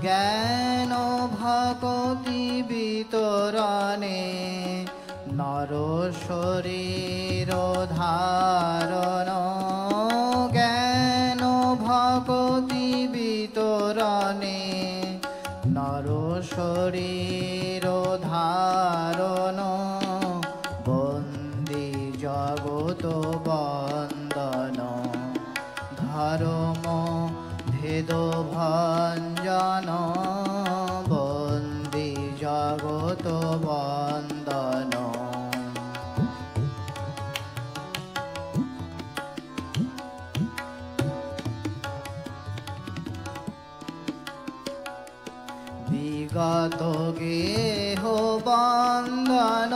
জ্ঞান ভকতি বিতরণে নর শরীর ধারণ জ্ঞান ভকতি বিতরণে নর শরীর ধারণ বন্দি জগত বন্দন ধর্ম ভেদ ভঞ্জন বন্দি জগত বন্দন বিগত গেহ বন্দন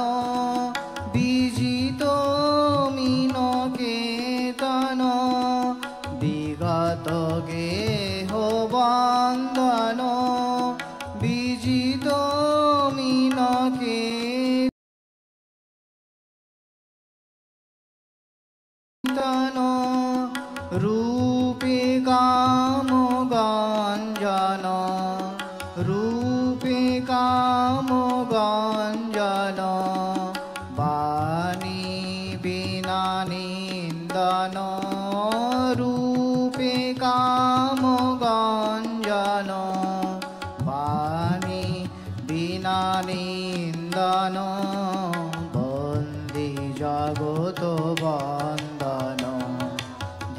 বিজিত মিন কেতন বিগত গেহ বন্দন বিজিত মিন কেতন রূপে কাম গঞ্জন রূপে কাম গঞ্জন বাণী বিনা নিন্দন রূপে কাম গঞ্জন বাণী বিনা নিন্দন বন্দি জগত বন্দন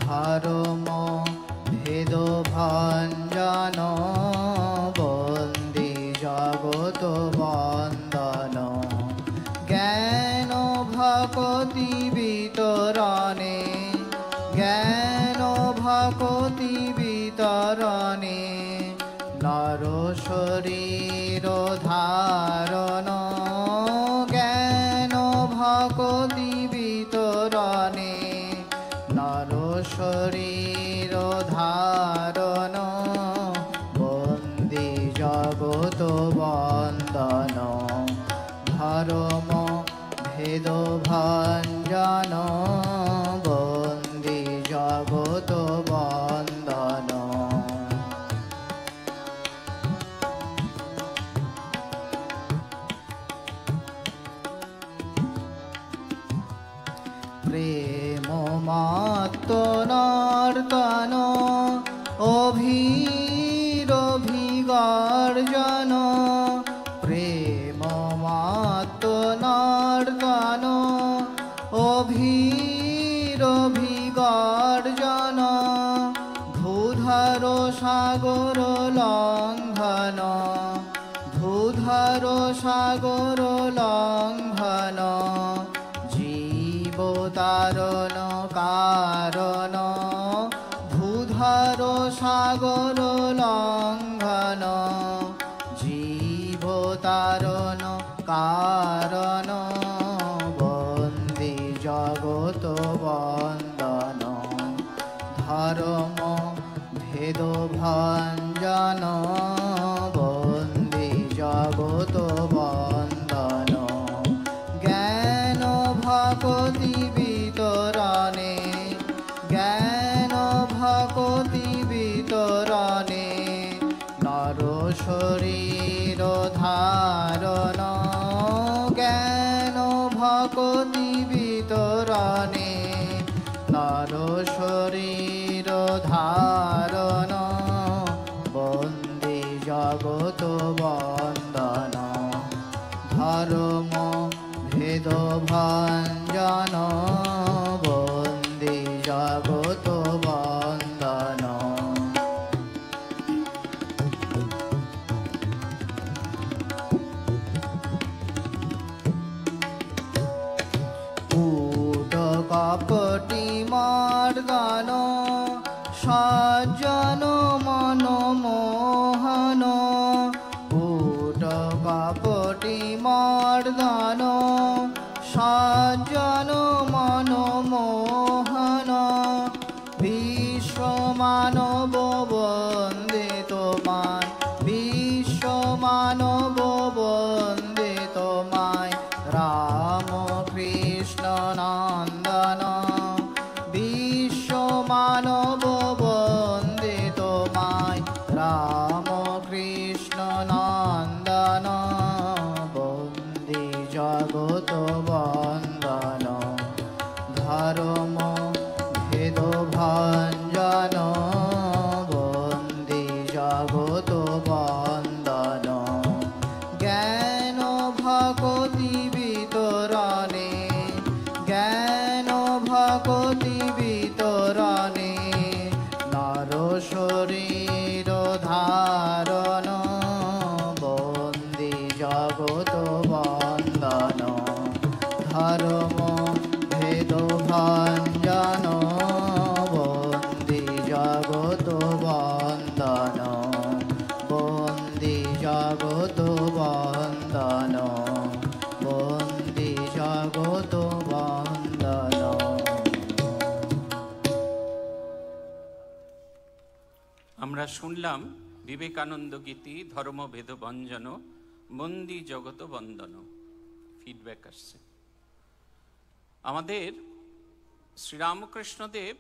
ধর্ম ভেদ ভঞ্জন বন্দি জগত বন্দন জ্ঞান ভকতি বিতরণে জ্ঞান ভকতি বিতরণে নর শরীর ধারণ জ্ঞান ভকতি বিতরণে নর শরীর ধারণ বন্দি জগত বন্দন ধর্ম ভেদ ভঞ্জন বন্দি জগত বন্দন প্রেম মত্ত নর্তন অভিগর্জন প্রেম মত্ত নর্তন অভিগর্জন ধূধর সাগর লঙ্ঘন ধূধর সাগর লঙ্ঘন জীবতারণ কারণ ধূধর সাগর লঙ্ঘন জীবতারণ কারণ বন্দি জগত বন্দন ধর্ম ভেদ ভঞ্জন বন্দি জগত বন্দন জ্ঞান ভকতি বিতরণে জ্ঞান ভকতি বিতরণে নর শরীর ধারণ জ্ঞান ভকতি বিতরণে নর শরীর ধারণ বন্দি জগত বন্দন ধর্ম ভেদ ভঞ্জন বন্দি জগত বন্দন কূট কপটি মর্দন সজ্জন মনমোহন কূট কপটি মর্দন সজ্জন মন জগত বন্দন জ্ঞান ভগতি বিতরণে জ্ঞান ভগতি বিতরণে নর শরীর ধারণ বন্দি জগত বন্দন ধর্ম ভেদ ভঞ্জন বন্দি জগত বন্দন বন্দি জগত বন্দন বন্দি জগত বন্দন। আমরা শুনলাম বিবেকানন্দ গীতি ধর্মভেদ ভঞ্জন বন্দি জগত বন্দন। ফিডব্যাক আসছে। আমাদের শ্রীরামকৃষ্ণদেব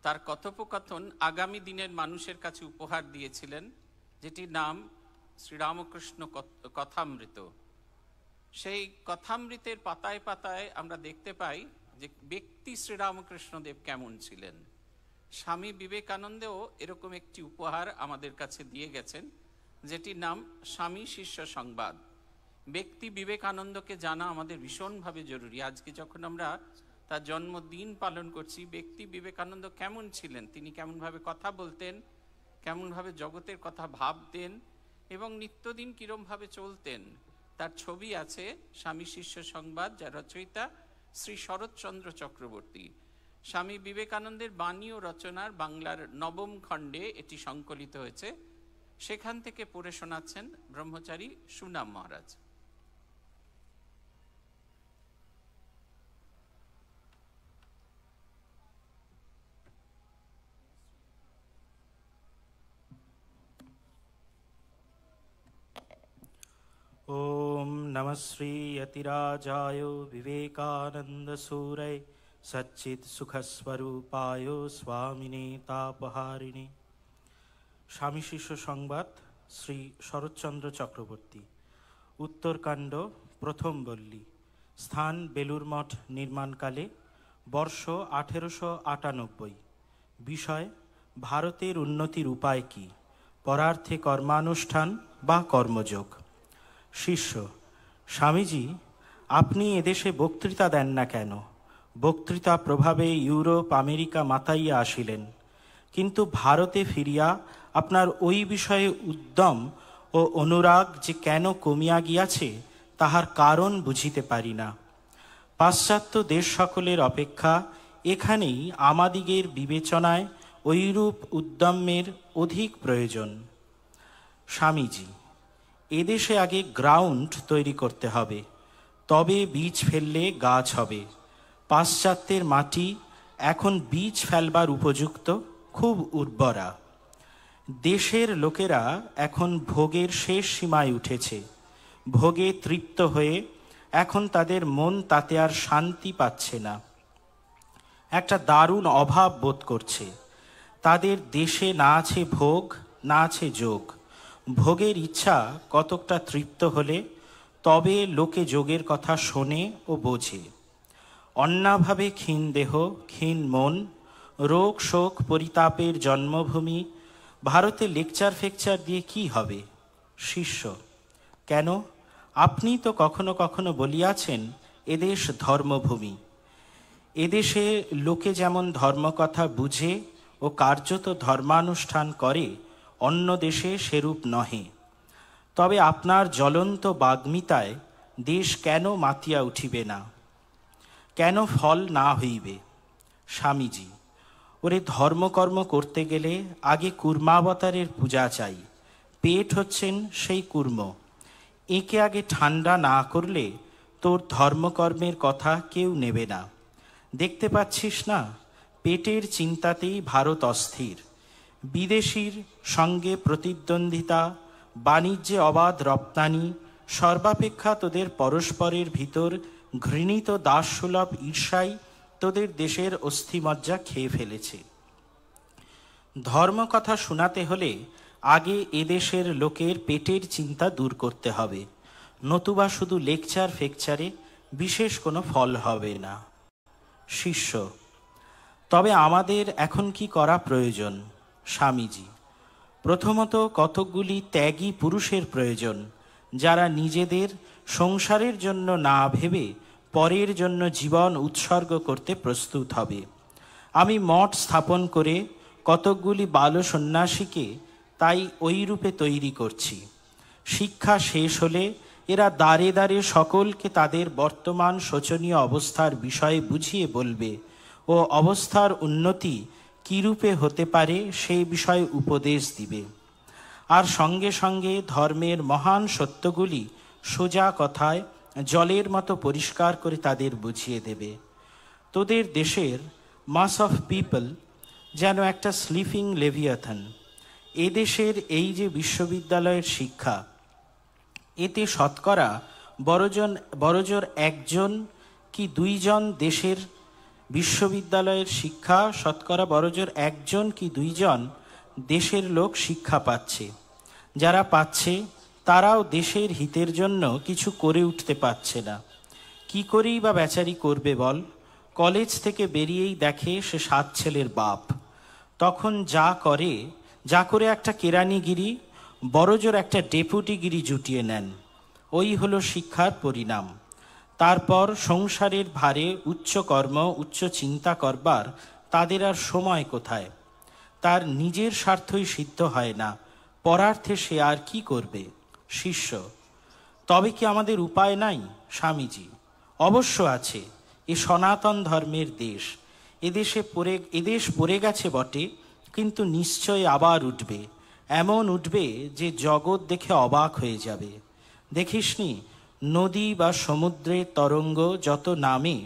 তার কথোপকথন আগামী দিনের মানুষের কাছে উপহার দিয়েছিলেন, যেটির নাম শ্রীরামকৃষ্ণ কথামৃত। সেই কথামৃতের পাতায় পাতায় আমরা দেখতে পাই যে ব্যক্তি শ্রীরামকৃষ্ণদেব কেমন ছিলেন। স্বামী বিবেকানন্দও এরকম একটি উপহার আমাদের কাছে দিয়ে গেছেন, যেটির নাম স্বামী শিষ্য সংবাদ। ব্যক্তি বিবেকানন্দকে জানা আমাদের ভীষণভাবে জরুরি। আজকে যখন আমরা তার জন্মদিন পালন করছি, ব্যক্তি বিবেকানন্দ কেমন ছিলেন, তিনি কেমনভাবে কথা বলতেন, কেমনভাবে জগতের কথা ভাবতেন এবং নিত্যদিন কিরমভাবে চলতেন, তার ছবি আছে স্বামী শিষ্য সংবাদ, যার রচয়িতা শ্রী শরৎচন্দ্র চক্রবর্তী। স্বামী বিবেকানন্দের বাণী ও রচনার বাংলার নবম খণ্ডে এটি সংকলিত হয়েছে। সেখান থেকে পড়ে শোনাচ্ছেন ব্রহ্মচারী সুনাম মহারাজ। ओम नमः श्री यतिराजाय विवेकानंद सूरय सच्चित सुखस्वरूपाय स्वामिने तापहारिणे। স্বামী শিষ্য সংবাদ, শ্রী শরৎচন্দ্র চক্রবর্তী। উত্তরকাণ্ড, প্রথম বল্লী। স্থান বেলুর মঠ নির্মাণকালে, বর্ষ 1898। বিষয় ভারতের উন্নতির উপায় কি, পরার্থে কর্মানুষ্ঠান বা কর্মযোগ। শিষ্য: স্বামীজি, আপনি এদেশে বক্তৃতা দেন না কেন? বক্তৃতা প্রভাবে ইউরোপ আমেরিকা মাতাইয়া আসিলেন, কিন্তু ভারতে ফিরিয়া আপনার ওই বিষয়ে উদ্যম ও অনুরাগ যে কেন কমিয়া গিয়াছে তাহার কারণ বুঝিতে পারি না। পাশ্চাত্য দেশ সকলের অপেক্ষা এখানেই আমাদিগের বিবেচনায় ঐরূপ উদ্যমের অধিক প্রয়োজন। স্বামীজি, এদেশে আগে গ্রাউন্ড তৈরি করতে হবে, তবে বীজ ফেললে গাছ হবে। পাশ্চাত্যের মাটি এখন বীজ ফেলবার উপযুক্ত, খুব উর্বরা। দেশের লোকেরা এখন ভোগের শেষ সীমায় উঠেছে। ভোগে তৃপ্ত হয়ে এখন তাদের মন তাতে আর শান্তি পাচ্ছে না, একটা দারুণ অভাব বোধ করছে। তাদের দেশে না আছে ভোগ, না আছে যোগ। ভোগের ইচ্ছা কতকটা তৃপ্ত হলে তবে লোকে যোগের কথা শোনে ও বোঝে। অন্যাভাবে ক্ষীণ দেহ, ক্ষীণ মন, রোগ শোক পরিতাপের জন্মভূমি ভারতে লেকচার ফেকচার দিয়ে কি হবে? শিষ্য: কেন, আপনি তো কখনো কখনো বলিয়াছেন এদেশ ধর্মভূমি। এদেশে লোকে যেমন ধর্মকথা বুঝে ও কার্যত ধর্মানুষ্ঠান করে, অন্য দেশে সেরূপ নহে। তবে আপনার জ্বলন্ত বাগ্মিতায় দেশ কেন মাতিয়া উঠিবে না, কেন ফল না হইবে? স্বামীজি: ওরে, ধর্মকর্ম করতে গেলে আগে কুর্মাবতারের পূজা চাই। পেট হচ্ছেন সেই কুর্ম। একে আগে ঠান্ডা না করলে তোর ধর্মকর্মের কথা কেউ নেবে না। দেখতে পাচ্ছিস না, পেটের চিন্তাতেই ভারত অস্থির। বিদেশির সঙ্গে প্রতিদ্বন্দ্বিতা, বাণিজ্যে অবাধ রপ্তানি, সর্বাপেক্ষা তোদের পরস্পরের ভিতর ঘৃণিত দাসসুলভ ঈর্ষাই তোদের দেশের অস্থিমজ্জা খেয়ে ফেলেছে। ধর্মকথা শোনাতে হলে আগে এদেশের লোকের পেটের চিন্তা দূর করতে হবে, নতুবা শুধু লেকচার ফেকচারে বিশেষ কোনো ফল হবে না। শিষ্য: তবে আমাদের এখন কি করা প্রয়োজন? স্বামীজি: প্রথমত কতকগুলি ত্যাগী পুরুষের প্রয়োজন, যারা নিজেদের সংসারের জন্য না ভেবে পরের জন্য জীবন উৎসর্গ করতে প্রস্তুত হবে। আমি মঠ স্থাপন করে কতকগুলি বাল সন্ন্যাসীকে তাই ওই রূপে তৈরি করছি। শিক্ষা শেষ হলে এরা দ্বারে দ্বারে সকলকে তাদের বর্তমান শোচনীয় অবস্থার বিষয়ে বুঝিয়ে বলবে ও অবস্থার উন্নতি কীরূপে হতে পারে সেই বিষয়ে উপদেশ দিবে। আর সঙ্গে সঙ্গে ধর্মের মহান সত্যগুলি সোজা কথায় জলের মতো পরিষ্কার করে তাদের বুঝিয়ে দেবে। তোদের দেশের মাস অফ পিপল যেন একটা স্লিপিং লেভিয়াথান। এদেশের এই যে বিশ্ববিদ্যালয়ের শিক্ষা, এতে শতকরা বড়জোর একজন কি দুইজন দেশের বিশ্ববিদ্যালয়ের শিক্ষা, শতকরা বড়জোর একজন কি দুইজন দেশের লোক শিক্ষা পাচ্ছে। যারা পাচ্ছে তারাও দেশের হিতের জন্য কিছু করে উঠতে পারছে না। কি করেই বা বেচারি করবে বল? কলেজ থেকে বেরিয়েই দেখে সে 7 ছেলের বাপ। তখন যা করে একটা কেরানিগিরি, বড়জোর একটা ডেপুটিগিরি জুটিয়ে নেন। ওই হলো শিক্ষার পরিণাম। তারপর সংসারের ভারে উচ্চ কর্ম, উচ্চ চিন্তা করবার তাদের আর সময় কোথায়? তার নিজের স্বার্থই সিদ্ধ হয় না, পরার্থে সে আর কি করবে? শিষ্য: তবে কি আমাদের উপায় নাই? স্বামীজি: অবশ্য আছে। এ সনাতন ধর্মের দেশ। এদেশ পড়ে গেছে বটে, কিন্তু নিশ্চয় আবার উঠবে। এমন উঠবে যে জগৎ দেখে অবাক হয়ে যাবে। দেখিসনি, নদী বা সমুদ্রের তরঙ্গ যত নামে,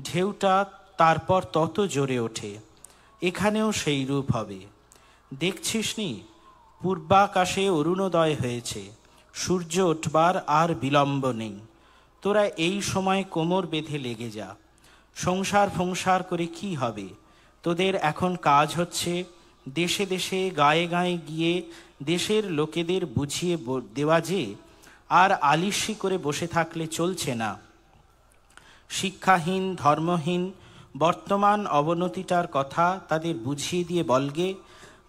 ঢেউটা তারপর তত জোরে ওঠে। এখানেও সেই রূপ হবে। দেখছিস নি, পূর্বাকাশে অরুণোদয় হয়েছে, সূর্য উঠবার আর বিলম্ব নেই। তোরা এই সময় কোমর বেঁধে লেগে যা। সংসার করে কি হবে? তোদের এখন কাজ হচ্ছে দেশে দেশে গায়ে গায়ে গিয়ে দেশের লোকেদের বুঝিয়ে দেওয়া যে আর আলিস্যি করে বসে থাকলে চলছে না। শিক্ষাহীন ধর্মহীন বর্তমান অবনতিটার কথা তাদের বুঝিয়ে দিয়ে বলগে,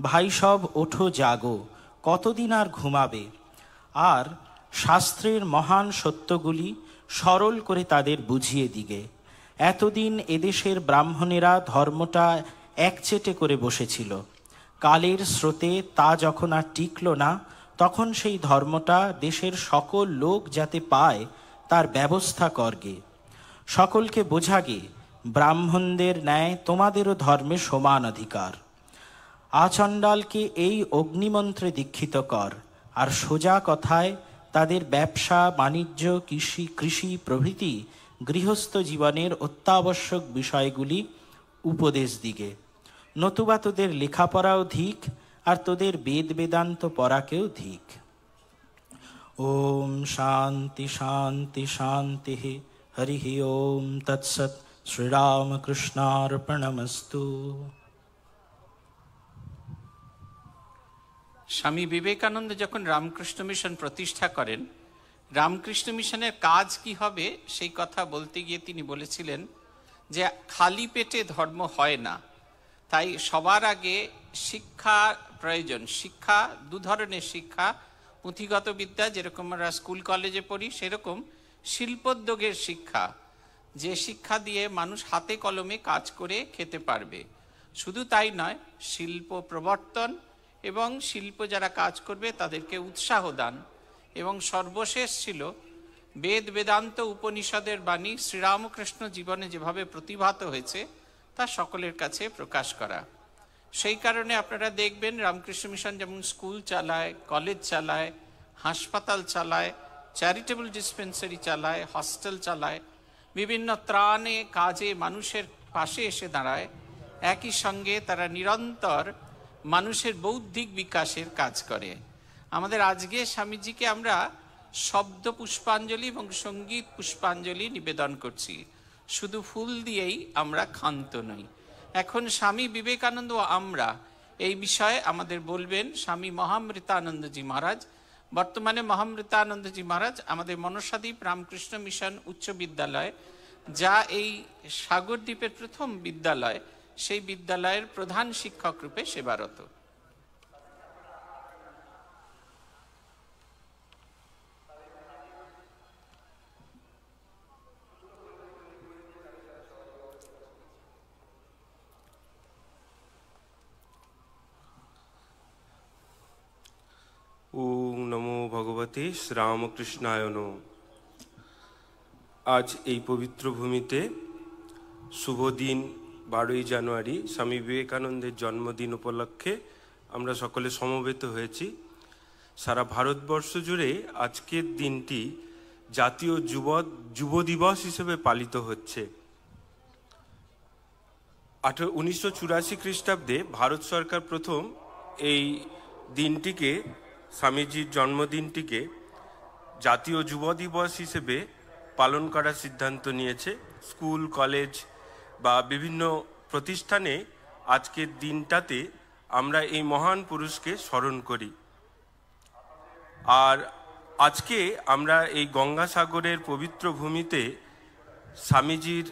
ভাই সব ওঠো জাগো, কতদিন আর ঘুমাবে? আর শাস্ত্রের মহান সত্যগুলি সরল করে তাদের বুঝিয়ে দিগে। এতদিন এদেশের ব্রাহ্মণেরা ধর্মটা একচেটে করে বসেছিল। কালের স্রোতে তা যখন আর টিকল না, তখন সেই ধর্মটা দেশের সকল লোক যাতে পায় তার ব্যবস্থা করগে। সকলকে বোঝাগে ব্রাহ্মণদের ন্যায় তোমাদেরও ধর্মে সমান অধিকার। আচণ্ডালকে এই অগ্নিমন্ত্রে দীক্ষিত কর, আর সোজা কথায় তাদের ব্যবসা বাণিজ্য কৃষি প্রভৃতি গৃহস্থ জীবনের অত্যাবশ্যক বিষয়গুলি উপদেশ দিগে। নতুবা তোদের লেখাপড়াও ধিক, আর তোদের বেদ বেদান্ত পড়াকেও ধিক। ওম শান্তি শান্তি শান্তি। হরি ওম তৎসৎ। শ্রীরামকৃষ্ণার্পণমস্তু। স্বামী বিবেকানন্দ যখন রামকৃষ্ণ মিশন প্রতিষ্ঠা করেন, রামকৃষ্ণ মিশনের কাজ কি হবে সেই কথা বলতে গিয়ে তিনি বলেছিলেন যে খালি পেটে ধর্ম হয় না, তাই সবার আগে শিক্ষা প্রয়োজন। শিক্ষা দু ধরনের শিক্ষা, পুঁথিগত বিদ্যা যেরকম আমরা স্কুল কলেজে পড়ি, সেরকম শিল্পোদ্যোগের শিক্ষা, যে শিক্ষা দিয়ে মানুষ হাতে কলমে কাজ করে খেতে পারবে। শুধু তাই নয়, শিল্প প্রবর্তন এবং শিল্প যারা কাজ করবে তাদেরকে উৎসাহ দান, এবং সর্বশেষ ছিল বেদ বেদান্ত উপনিষদের বাণী শ্রীরামকৃষ্ণ জীবনে যেভাবে প্রতিভাত হয়েছে তা সকলের কাছে প্রকাশ করা। সেই কারণে আপনারা দেখবেন রামকৃষ্ণ মিশন যেমন স্কুল চালায়, কলেজ চালায়, হাসপাতাল চালায়, চ্যারিটেবল ডিসপেন্সারি চালায়, হস্টেল চালায়, বিভিন্ন ত্রাণে কাজে মানুষের পাশে এসে দাঁড়ায়। একই সঙ্গে তারা নিরন্তর মানুষের বৌদ্ধিক বিকাশের কাজ করে। আমাদের আজকে স্বামীজিকে আমরা শব্দ পুষ্পাঞ্জলি এবং সঙ্গীত পুষ্পাঞ্জলি নিবেদন করছি, শুধু ফুল দিয়েই আমরা ক্ষান্ত নই। এখন স্বামী বিবেকানন্দ আমরা এই বিষয়ে আমাদের বলবেন স্বামী মহামৃতানন্দজি মহারাজ। বর্তমানে মহামৃতানন্দজি মহারাজ আমাদের মনসাদ্বীপ রামকৃষ্ণ মিশন উচ্চ বিদ্যালয়, যা এই সাগরদ্বীপের প্রথম বিদ্যালয়, সেই বিদ্যালয়ের প্রধান শিক্ষক রূপে সেবারত। ভগবতে শ্রীরামকৃষ্ণায় নমঃ। আজ এই পবিত্র ভূমিতে শুভ দিন 12ই জানুয়ারি স্বামী বিবেকানন্দের জন্মদিন উপলক্ষে আমরা সকলে সমবেত হয়েছি। সারা ভারতবর্ষ জুড়ে আজকের দিনটি জাতীয় যুব দিবস হিসেবে পালিত হচ্ছে। 1984 খ্রিস্টাব্দে ভারত সরকার প্রথম এই দিনটিকে, স্বামীজির জন্মদিনটিকে জাতীয় যুব দিবস হিসেবে পালন করার সিদ্ধান্ত নিয়েছে। স্কুল, কলেজ বা বিভিন্ন প্রতিষ্ঠানে আজকের দিনটাতে আমরা এই মহান পুরুষকে স্মরণ করি। আর আজকে আমরা এই গঙ্গাসাগরের পবিত্র ভূমিতে স্বামীজির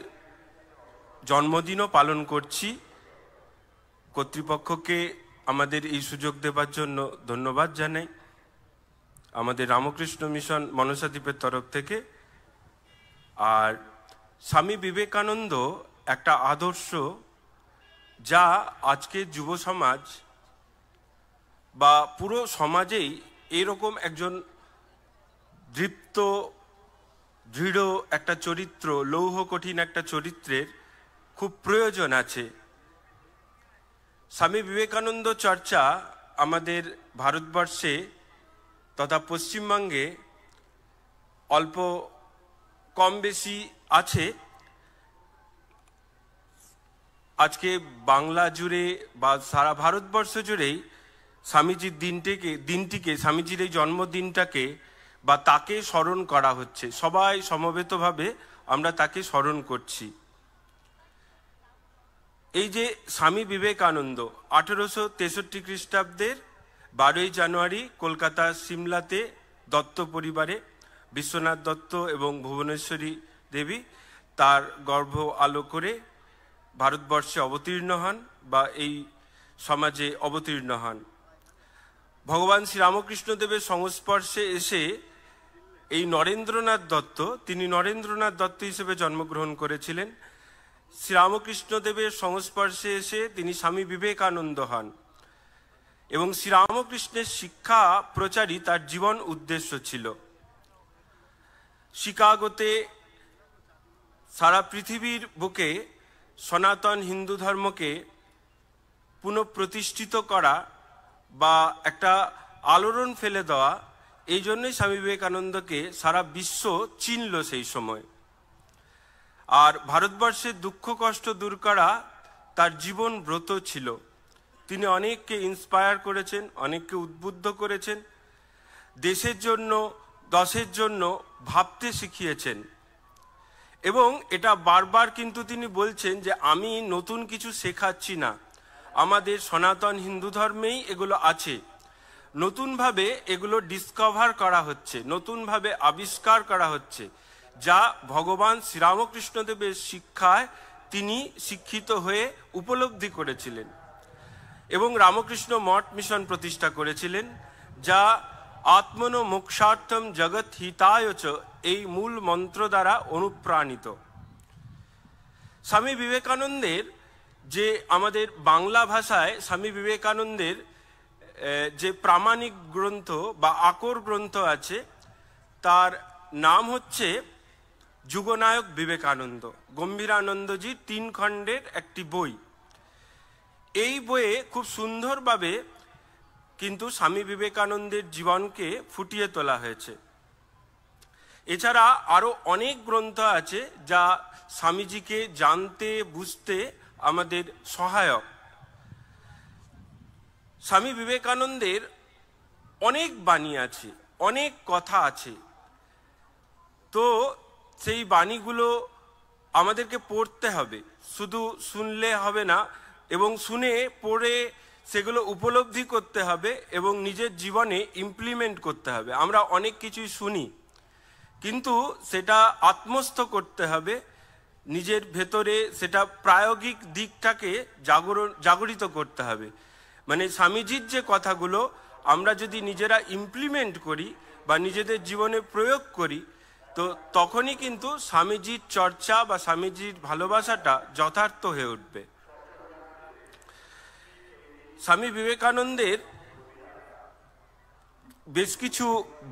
জন্মদিনও পালন করছি। কর্তৃপক্ষকে আমাদের এই সুযোগ দেবার জন্য ধন্যবাদ জানাই, আমাদের রামকৃষ্ণ মিশন মনসাদ্বীপের তরফ থেকে। আর স্বামী বিবেকানন্দ একটা আদর্শ, যা আজকে যুব সমাজ বা পুরো সমাজেই এরকম একজন দৃপ্ত, দৃঢ় একটা চরিত্র, লৌহ কঠিন একটা চরিত্রের খুব প্রয়োজন আছে। স্বামী বিবেকানন্দ চর্চা আমাদের ভারতবর্ষে তথা পশ্চিমবঙ্গে অল্প কম বেশি আছে। আজকে বাংলা জুড়ে বা সারা ভারতবর্ষ জুড়েই স্বামীজির দিনটিকে স্বামীজির এই জন্মদিনটাকে বা তাকে স্মরণ করা হচ্ছে। সবাই সমবেতভাবে আমরা তাকে স্মরণ করছি। এই যে স্বামী বিবেকানন্দ 1863 খ্রিস্টাব্দের 12ই জানুয়ারি কলকাতা সিমলাতে দত্ত পরিবারে বিশ্বনাথ দত্ত এবং ভুবনেশ্বরী দেবী তার গর্ভ আলো করে ভারতবর্ষে অবতীর্ণ হন বা এই সমাজে অবতীর্ণ হন। ভগবান শ্রীরামকৃষ্ণদেবের সংস্পর্শে এসে এই নরেন্দ্রনাথ দত্ত, তিনি নরেন্দ্রনাথ দত্ত হিসেবে জন্মগ্রহণ করেছিলেন। শ্রীরামকৃষ্ণদেবের সংস্পর্শে এসে তিনি স্বামী বিবেকানন্দ হন এবং শ্রীরামকৃষ্ণের শিক্ষা প্রচারই তার জীবন উদ্দেশ্য ছিল। শিকাগোতে সারা পৃথিবীর বুকে সনাতন হিন্দু ধর্মকে পুনঃপ্রতিষ্ঠিত করা বা একটা আলোড়ন ফেলে দেওয়া, এই জন্যই স্বামী বিবেকানন্দকে সারা বিশ্ব চিনল সেই সময়। আর ভারতবর্ষের দুঃখ কষ্ট দূর করা তার জীবন ব্রত ছিল। তিনি অনেককে ইন্সপায়ার করেছেন, অনেককে উদ্বুদ্ধ করেছেন, দেশের জন্য দশের জন্য ভাবতে শিখিয়েছেন। এবং এটা বারবার কিন্তু তিনি বলছেন যে আমি নতুন কিছু শেখাচ্ছি না, আমাদের সনাতন হিন্দু ধর্মেই এগুলো আছে, নতুনভাবে এগুলো ডিসকভার করা হচ্ছে, নতুনভাবে আবিষ্কার করা হচ্ছে, যা ভগবান শ্রীরামকৃষ্ণদেবের শিক্ষায় তিনি শিক্ষিত হয়ে উপলব্ধি করেছিলেন এবং রামকৃষ্ণ মঠ মিশন প্রতিষ্ঠা করেছিলেন, যা আত্মনো মোক্ষার্থম জগৎ হিতায় চ এই মূল মন্ত্র দ্বারা অনুপ্রাণিত। স্বামী বিবেকানন্দের যে আমাদের বাংলা ভাষায় স্বামী বিবেকানন্দের যে প্রামাণিক গ্রন্থ বা আকর গ্রন্থ আছে, তার নাম হচ্ছে যুগনায়ক বিবেকানন্দ, গম্ভীরানন্দজির 3 খণ্ডের একটি বই। এই বইয়ে খুব সুন্দরভাবে কিন্তু স্বামী বিবেকানন্দের জীবনকে ফুটিয়ে তোলা হয়েছে। এছাড়া আরো অনেক গ্রন্থ আছে যা স্বামীজিকে জানতে বুঝতে আমাদের সহায়ক। স্বামী বিবেকানন্দের অনেক বাণী আছে, অনেক কথা আছে, তো সেই বাণীগুলো আমাদেরকে পড়তে হবে, শুধু শুনলে হবে না, এবং শুনে পড়ে সেগুলো উপলব্ধি করতে হবে এবং নিজের জীবনে ইমপ্লিমেন্ট করতে হবে। আমরা অনেক কিছুই শুনি, কিন্তু সেটা আত্মস্থ করতে হবে, নিজের ভেতরে সেটা প্রায়োগিক দিকটাকে জাগরিত করতে হবে। মানে স্বামীজির যে কথাগুলো আমরা যদি নিজেরা ইমপ্লিমেন্ট করি বা নিজেদের জীবনে প্রয়োগ করি, তো তখনই কিন্তু স্বামীজির চর্চা বা স্বামীজির ভালোবাসাটা যথার্থ হয়ে উঠবে। স্বামী বিবেকানন্দের বেশ কিছু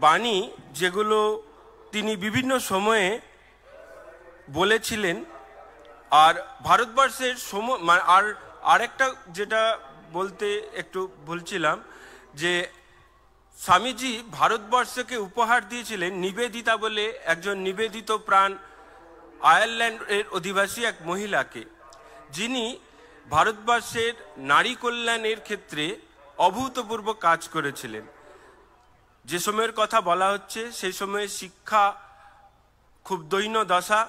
বাণী যেগুলো তিনি বিভিন্ন সময়ে বলেছিলেন। আর ভারতবর্ষের আরেকটা যেটা বলতে একটু বলছিলাম যে স্বামীজি ভারতবর্ষকে উপহার দিয়েছিলেন নিবেদিতা বলে একজন নিবেদিত প্রাণ আয়ারল্যান্ডের অধিবাসী এক মহিলাকে, যিনি ভারতবর্ষের নারী কল্যাণের ক্ষেত্রে অভূতপূর্ব কাজ করেছিলেন। যে সময়ের কথা বলা হচ্ছে সেই সময়ে শিক্ষা খুব দৈন্য দশা,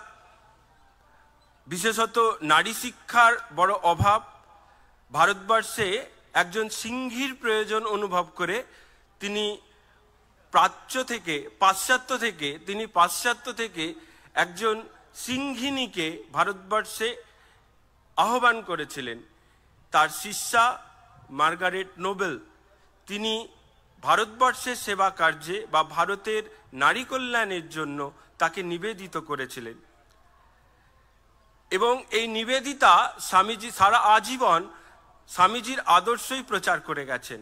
বিশেষত নারী শিক্ষার বড় অভাব। ভারতবর্ষে একজন সিংহীর প্রয়োজন অনুভব করে তিনি পাশ্চাত্য থেকে একজন সিংহিনীকে ভারতবর্ষে আহ্বান করেছিলেন। তার শিষ্যা মার্গারেট নোবেল, তিনি ভারতবর্ষের সেবা কার্যে বা ভারতের নারী কল্যাণের জন্য তাকে নিবেদিত করেছিলেন। এবং এই নিবেদিতা স্বামীজি সারা আজীবন স্বামীজির আদর্শই প্রচার করে গেছেন।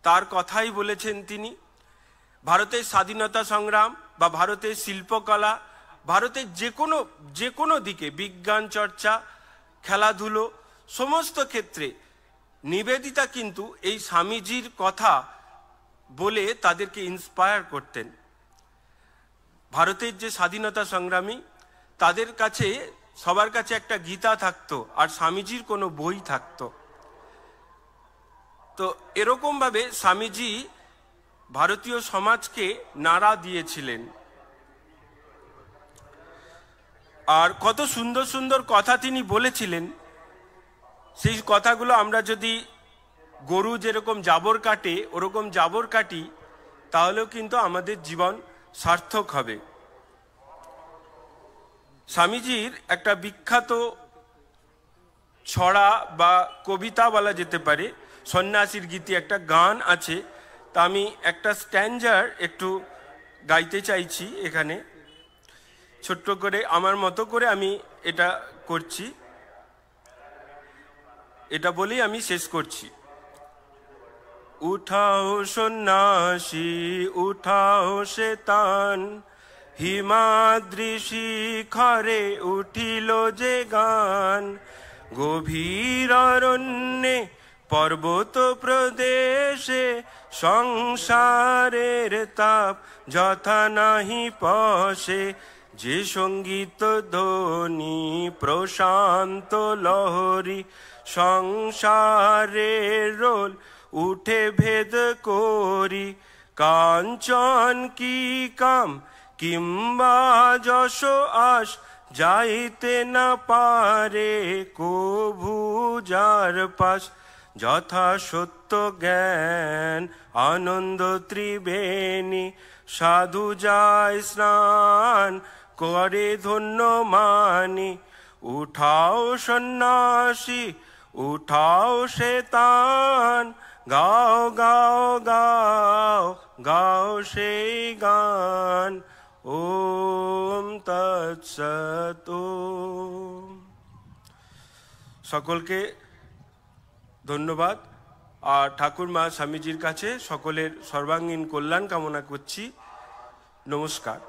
তার কথাই বলেছেন তিনি। ভারতের স্বাধীনতা সংগ্রাম বা ভারতের শিল্পকলা, ভারতের যে কোনো দিকে বিজ্ঞান চর্চা, খেলাধুলো, সমস্ত ক্ষেত্রে নিবেদিতা কিন্তু এই স্বামীজির কথা বলে তাদেরকে ইন্সপায়ার করতেন। ভারতের যে স্বাধীনতা সংগ্রামী তাদের কাছে সবার কাছে একটা গীতা থাকতো আর স্বামীজির কোনো বই থাকতো। তো এরকমভাবে স্বামীজি ভারতীয় সমাজকে নাড়া দিয়েছিলেন। আর কত সুন্দর সুন্দর কথা তিনি বলেছিলেন। সেই কথাগুলো আমরা যদি গরু যেরকম জাবর কাটে ওরকম জাবর কাটি তাহলেও কিন্তু আমাদের জীবন সার্থক হবে। স্বামীজির একটা বিখ্যাত ছড়া বা কবিতা বলা যেতে পারে, সন্ন্যাসীর গীতি একটা গান আছে। তা আমি একটা স্ট্যান্ডার একটু গাইতে চাইছি এখানে, ছোট্ট করে আমার মতো করে আমি এটা করছি। এটা বলেই আমি শেষ করছি। উঠাও সন্ন্যাসী উঠাও শেতান, হিমাদ্রি শিখরে উঠিল যে গান, গভীর অরণ্যে পর্বত প্রদেশে সংসারের তাপ যথা নাহি পশে, যে সঙ্গীত ধ্বনি প্রশান্ত লহরী, সংসারের রোল উঠে ভেদ করি, কাঞ্চন কি কাম কিংবা যশ আশ, যাইতে না পারে কভু যার পাশ, যথা সত্য জ্ঞান আনন্দ ত্রিবেণী, সাধু যায় স্নান করে ধন্য মানি, উঠাও সন্ন্যাসী উঠাও শেতান, গাও গাও গাও গাও সেই গান। ওম তৎসৎ। সকলকে ধন্যবাদ। আর ঠাকুর মা স্বামীজির কাছে সকলের সর্বাঙ্গীন কল্যাণ কামনা করছি। নমস্কার।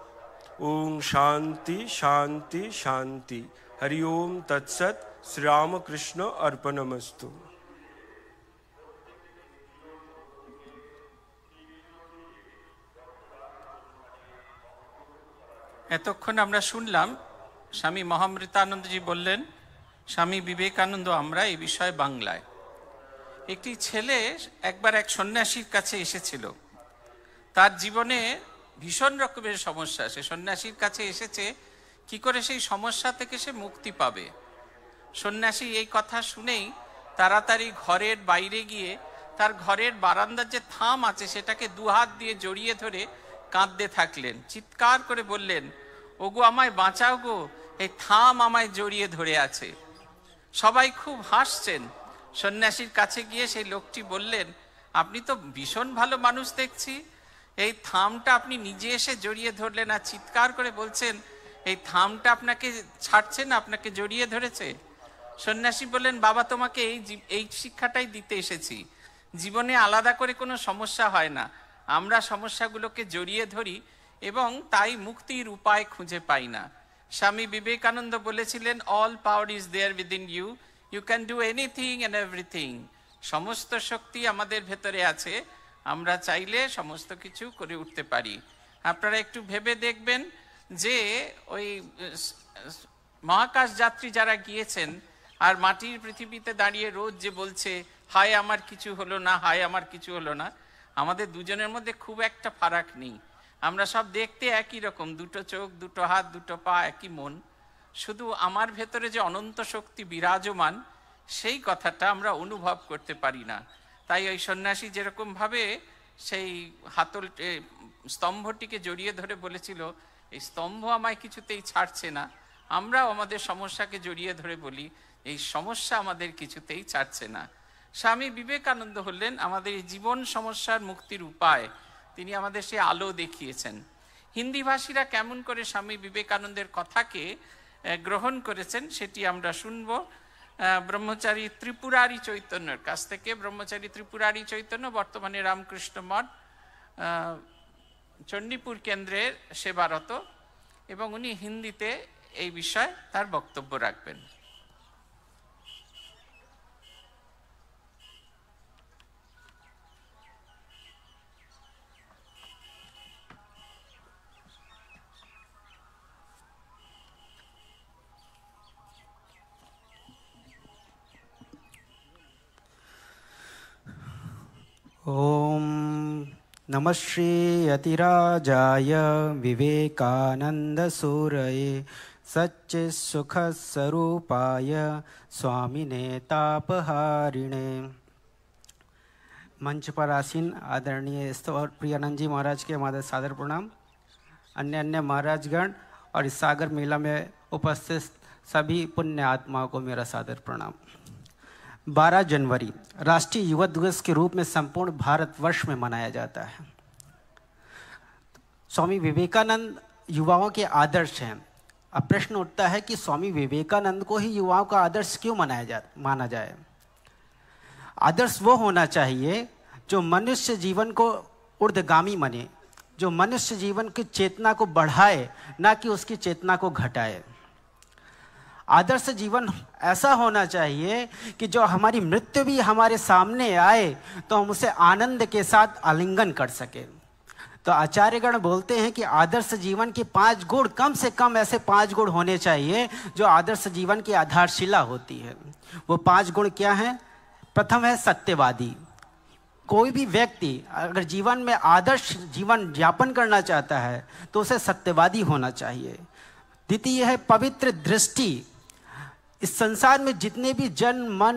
ওম শান্তি শান্তি শান্তি। হরি ওম তৎসৎ। শ্রীরামকৃষ্ণ অর্পণমস্তু। এতক্ষণ আমরা শুনলাম স্বামী মহামৃতানন্দজি বললেন, স্বামী বিবেকানন্দ আমরা এই বিষয়ে বাংলায়। একটি ছেলে একবার এক সন্ন্যাসীর কাছে এসেছিল। তার জীবনে ভীষণ রকমের সমস্যা। সে সন্ন্যাসীর কাছে এসেছে কি করে সেই সমস্যা থেকে সে মুক্তি পাবে। সন্ন্যাসী এই কথা শুনেই তাড়াতাড়ি ঘরের বাইরে গিয়ে তার ঘরের বারান্দার যে থাম আছে সেটাকে দুহাত দিয়ে জড়িয়ে ধরে কাঁদতে থাকলেন। চিৎকার করে বললেন, ওগো আমায় বাঁচাও গো, এই থাম আমায় জড়িয়ে ধরে আছে। সবাই খুব হাসছেন। সন্ন্যাসীর কাছে গিয়ে সেই লোকটি বললেন, আপনি তো ভীষণ ভালো মানুষ দেখছি, এই থামটা আপনি নিজে এসে জড়িয়ে ধরলেন আর চিৎকার করে বলছেন এই থামটা আপনাকে ছাড়ছে না, আপনাকে জড়িয়ে ধরেছে। সন্ন্যাসী বললেন, বাবা তোমাকে এই শিক্ষাটাই দিতে এসেছি, জীবনে আলাদা করে কোনো সমস্যা হয় না, আমরা সমস্যাগুলোকে জড়িয়ে ধরি এবং তাই মুক্তির উপায় খুঁজে পাই না। স্বামী বিবেকানন্দ বলেছিলেন, all power is there within you, you can do anything and everything. সমস্ত শক্তি আমাদের ভেতরে আছে, আমরা চাইলে সমস্ত কিছু করে উঠতে পারি। আপনারা একটু ভেবে দেখবেন যে ওই মহাকাশ যাত্রী যারা গিয়েছেন আর মাটির পৃথিবীতে দাঁড়িয়ে রোজ যে বলছে হায় আমার কিছু হলো না, হায় আমার কিছু হলো না, আমাদের দুজনের মধ্যে খুব একটা ফারাক নেই। আমরা সব দেখতে একই রকম, দুটো চোখ, দুটো হাত, দুটো পা, একই মন। শুধু আমার ভেতরে যে অনন্ত শক্তি বিরাজমান সেই কথাটা আমরা অনুভব করতে পারি না। তাই ওই সন্ন্যাসী যেরকম ভাবে সেই হাতল স্তম্ভটিকে জড়িয়ে ধরে বলেছিল, এই স্তম্ভ আমায় কিছুতেই ছাড়ছে না, আমরাও আমাদের সমস্যাকে জড়িয়ে ধরে বলি এই সমস্যা আমাদের কিছুতেই ছাড়ছে না। স্বামী বিবেকানন্দ হলেন আমাদের এই জীবন সমস্যার মুক্তির উপায়, তিনি আমাদের সেই আলো দেখিয়েছেন। হিন্দি ভাষীরা কেমন করে স্বামী বিবেকানন্দের কথাকে গ্রহণ করেছেন সেটি আমরা শুনবো ব্রহ্মচারী ত্রিপুরারি চৈতন্যের কাছ থেকে। ব্রহ্মচারী ত্রিপুরারি চৈতন্য বর্তমানে রামকৃষ্ণ মঠ চণ্ডীপুর কেন্দ্রের সেবারত, এবং উনি হিন্দিতে এই বিষয়ে তার বক্তব্য রাখবেন। ओम नमः श्री यतिराजाय विवेकानंद सूरये सच्चित्सुखस्वरूपाय स्वामिने तापहारिणे। मंच पर आसीन आदरणीय और प्रियानंद जी महाराज के हमारे सादर प्रणाम। अन्य महाराजगण और इस सागर मेला में उपस्थित सभी पुण्य आत्माओं को मेरा सादर प्रणाम। 12 जनवरी राष्ट्रीय युवा दिवस के रूप में संपूर्ण भारतवर्ष में मनाया जाता है। स्वामी विवेकानंद युवाओं के आदर्श हैं। अब प्रश्न उठता है कि स्वामी विवेकानंद को ही युवाओं का आदर्श क्यों माना जाए। आदर्श वो होना चाहिए जो मनुष्य जीवन को ऊर्ध्वगामी माने, जो मनुष्य जीवन की चेतना को बढ़ाए, ना कि उसकी चेतना को घटाए। आदर्श जीवन ऐसा होना चाहिए कि जो हमारी मृत्यु भी हमारे सामने आए तो हम उसे आनंद के साथ आलिंगन कर सके। तो आचार्यगण बोलते हैं कि आदर्श जीवन के 5 गुण, कम से कम ऐसे 5 गुण होने चाहिए जो आदर्श जीवन की आधारशिला होती है। वो 5 गुण क्या हैं? प्रथम है सत्यवादी। कोई भी व्यक्ति अगर जीवन में आदर्श जीवन यापन करना चाहता है तो उसे सत्यवादी होना चाहिए। द्वितीय है पवित्र दृष्टि। इस संसार में जितने भी जन मन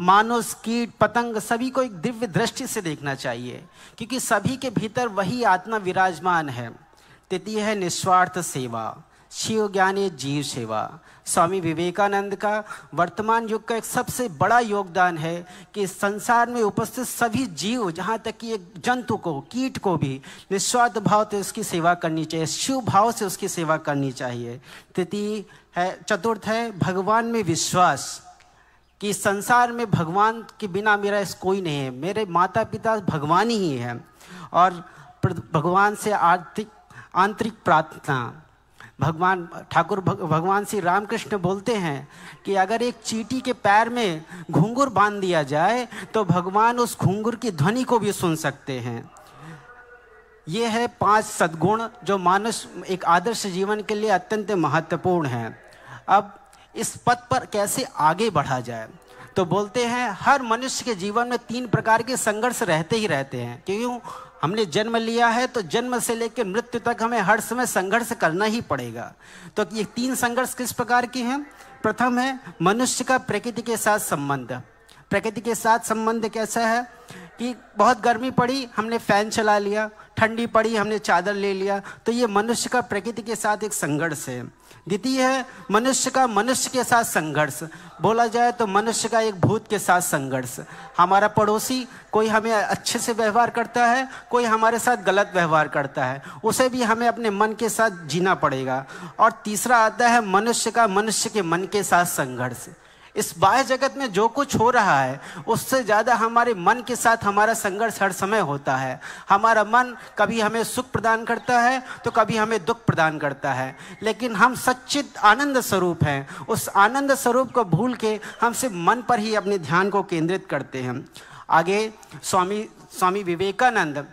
मानुष कीट पतंग सभी को एक दिव्य दृष्टि से देखना चाहिए, क्योंकि सभी के भीतर वही आत्मा विराजमान है। तृतीय है निस्वार्थ सेवा। शिव ज्ञानी जीव सेवा। स्वामी विवेकानंद का वर्तमान युग का एक सबसे बड़ा योगदान है कि संसार में उपस्थित सभी जीव, जहाँ तक कि एक जंतु को, कीट को भी निस्वार्थ भाव से उसकी सेवा करनी चाहिए, शिव भाव से उसकी सेवा करनी चाहिए। चतुर्थ है भगवान में विश्वास, कि संसार में भगवान के बिना मेरा कोई नहीं है, मेरे माता पिता भगवान ही है। और भगवान से आंतरिक प्रार्थना। भगवान ठाकुर भगवान श्री रामकृष्ण बोलते हैं कि अगर एक चींटी के पैर में घुंघरू बांध दिया जाए तो भगवान उस घुंघरू की ध्वनि को भी सुन सकते हैं। ये है 5 सद्गुण जो मानुष एक आदर्श जीवन के लिए अत्यंत महत्वपूर्ण है। अब इस पथ पर कैसे आगे बढ़ा जाए, तो बोलते हैं हर मनुष्य के जीवन में 3 प्रकार के संघर्ष रहते ही रहते हैं। क्यों? हमने जन्म लिया है तो जन्म से लेकर मृत्यु तक हमें हर समय संघर्ष करना ही पड़ेगा। तो ये 3 संघर्ष किस प्रकार के हैं? प्रथम है मनुष्य का प्रकृति के साथ संबंध। प्रकृति के साथ संबंध कैसा है कि बहुत गर्मी पड़ी हमने फैन चला लिया, ठंडी पड़ी हमने चादर ले लिया, तो ये मनुष्य का प्रकृति के साथ एक संघर्ष है। द्वितीय है मनुष्य का मनुष्य के साथ संघर्ष। बोला जाए तो मनुष्य का एक भूत के साथ संघर्ष। हमारा पड़ोसी कोई हमें अच्छे से व्यवहार करता है, कोई हमारे साथ गलत व्यवहार करता है, उसे भी हमें अपने मन के साथ जीना पड़ेगा। और तीसरा आता है मनुष्य का मनुष्य के मन के साथ संघर्ष। इस बाह्य जगत में जो कुछ हो रहा है उससे ज़्यादा हमारे मन के साथ हमारा संघर्ष हर समय होता है। हमारा मन कभी हमें सुख प्रदान करता है तो कभी हमें दुख प्रदान करता है, लेकिन हम सच्चित आनंद स्वरूप हैं। उस आनंद स्वरूप को भूल के हम सिर्फ मन पर ही अपने ध्यान को केंद्रित करते हैं। आगे स्वामी विवेकानंद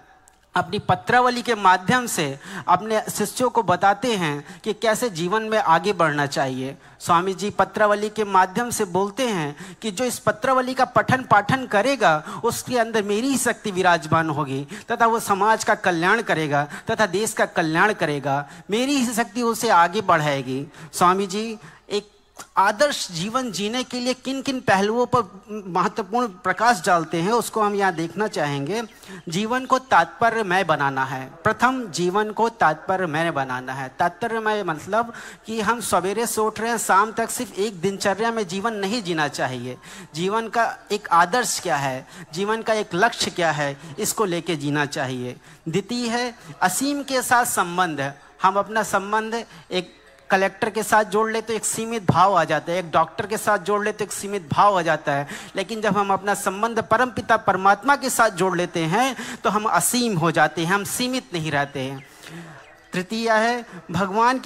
अपनी पत्रावली के माध्यम से अपने शिष्यों को बताते हैं कि कैसे जीवन में आगे बढ़ना चाहिए। स्वामी जी पत्रावली के माध्यम से बोलते हैं कि जो इस पत्रावली का पठन पाठन करेगा उसके अंदर मेरी ही शक्ति विराजमान होगी तथा वो समाज का कल्याण करेगा तथा देश का कल्याण करेगा। मेरी ही शक्ति उसे आगे बढ़ाएगी। स्वामी जी एक आदर्श जीवन जीने के लिए किन किन पहलुओं पर महत्वपूर्ण प्रकाश डालते हैं उसको हम यहाँ देखना चाहेंगे। जीवन को तात्पर्यमय बनाना है। प्रथम, जीवन को तात्पर्यमय बनाना है। तात्पर्यमय मतलब कि हम सवेरे से उठ रहे हैं, शाम तक सिर्फ एक दिनचर्या में जीवन नहीं जीना चाहिए। जीवन का एक आदर्श क्या है, जीवन का एक लक्ष्य क्या है, इसको लेके जीना चाहिए। द्वितीय है असीम के साथ संबंध। हम अपना संबंध एक कलेक्टर के साथ जोड़ ले तो एक सीमित भाव आ जाता है, एक डॉक्टर के साथ जोड़ ले तो एक सीमित भाव आ जाता है, लेकिन जब हम अपना संबंध परमपिता परमात्मा के साथ जोड़ लेते हैं तो हम असीम हो जाते हैं, हम सीमित नहीं रहते हैं। तृतीय है भगवान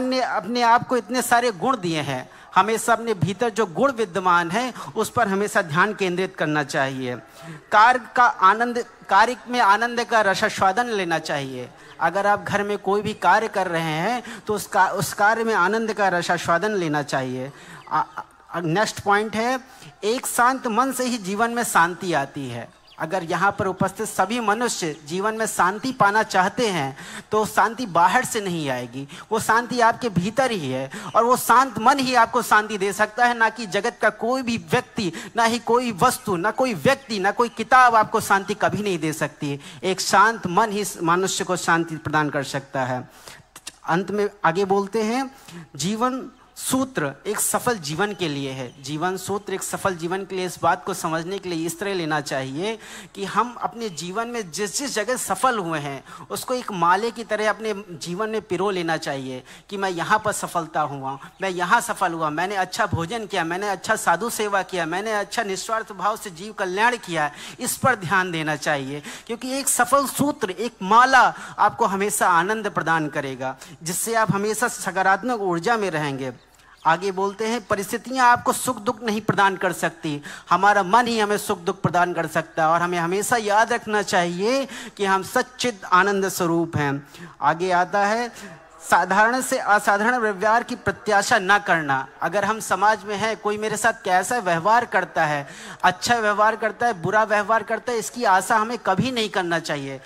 ने अपने आप को इतने सारे गुण दिए हैं, हमेशा अपने भीतर जो गुण विद्यमान है उस पर हमेशा ध्यान केंद्रित करना चाहिए। कार्य में आनंद का रसास्वादन लेना चाहिए। अगर आप घर में कोई भी कार्य कर रहे हैं तो उस कार्य में आनंद का रसास्वादन लेना चाहिए। नेक्स्ट पॉइंट है एक शांत मन से ही जीवन में शांति आती है। अगर यहाँ पर उपस्थित सभी मनुष्य जीवन में शांति पाना चाहते हैं तो शांति बाहर से नहीं आएगी, वो शांति आपके भीतर ही है और वो शांत मन ही आपको शांति दे सकता है, ना कि जगत का कोई भी व्यक्ति, ना ही कोई वस्तु, ना कोई व्यक्ति, ना कोई किताब आपको शांति कभी नहीं दे सकती। एक शांत मन ही मनुष्य को शांति प्रदान कर सकता है। अंत में आगे बोलते हैं जीवन सूत्र एक सफल जीवन के लिए है। जीवन सूत्र एक सफल जीवन के लिए इस बात को समझने के लिए इस तरह लेना चाहिए कि हम अपने जीवन में जिस जिस जगह सफल हुए हैं उसको एक माले की तरह अपने जीवन में पिरो लेना चाहिए कि मैं यहाँ पर सफलता हुआ, मैं यहाँ सफल हुआ, मैंने अच्छा भोजन किया, मैंने अच्छा साधु सेवा किया, मैंने अच्छा निस्वार्थ भाव से जीव कल्याण किया। इस पर ध्यान देना चाहिए क्योंकि एक सफल सूत्र, एक माला आपको हमेशा आनंद प्रदान करेगा, जिससे आप हमेशा सकारात्मक ऊर्जा में रहेंगे। आगे बोलते हैं परिस्थितियां आपको सुख दुख नहीं प्रदान कर सकती, हमारा मन ही हमें सुख दुख प्रदान कर सकता है और हमें हमेशा याद रखना चाहिए कि हम सच्चिद आनंद स्वरूप हैं। आगे आता है साधारण से असाधारण व्यवहार की प्रत्याशा न करना। अगर हम समाज में हैं, कोई मेरे साथ कैसा व्यवहार करता है, अच्छा व्यवहार करता है, बुरा व्यवहार करता है, इसकी आशा हमें कभी नहीं करना चाहिए।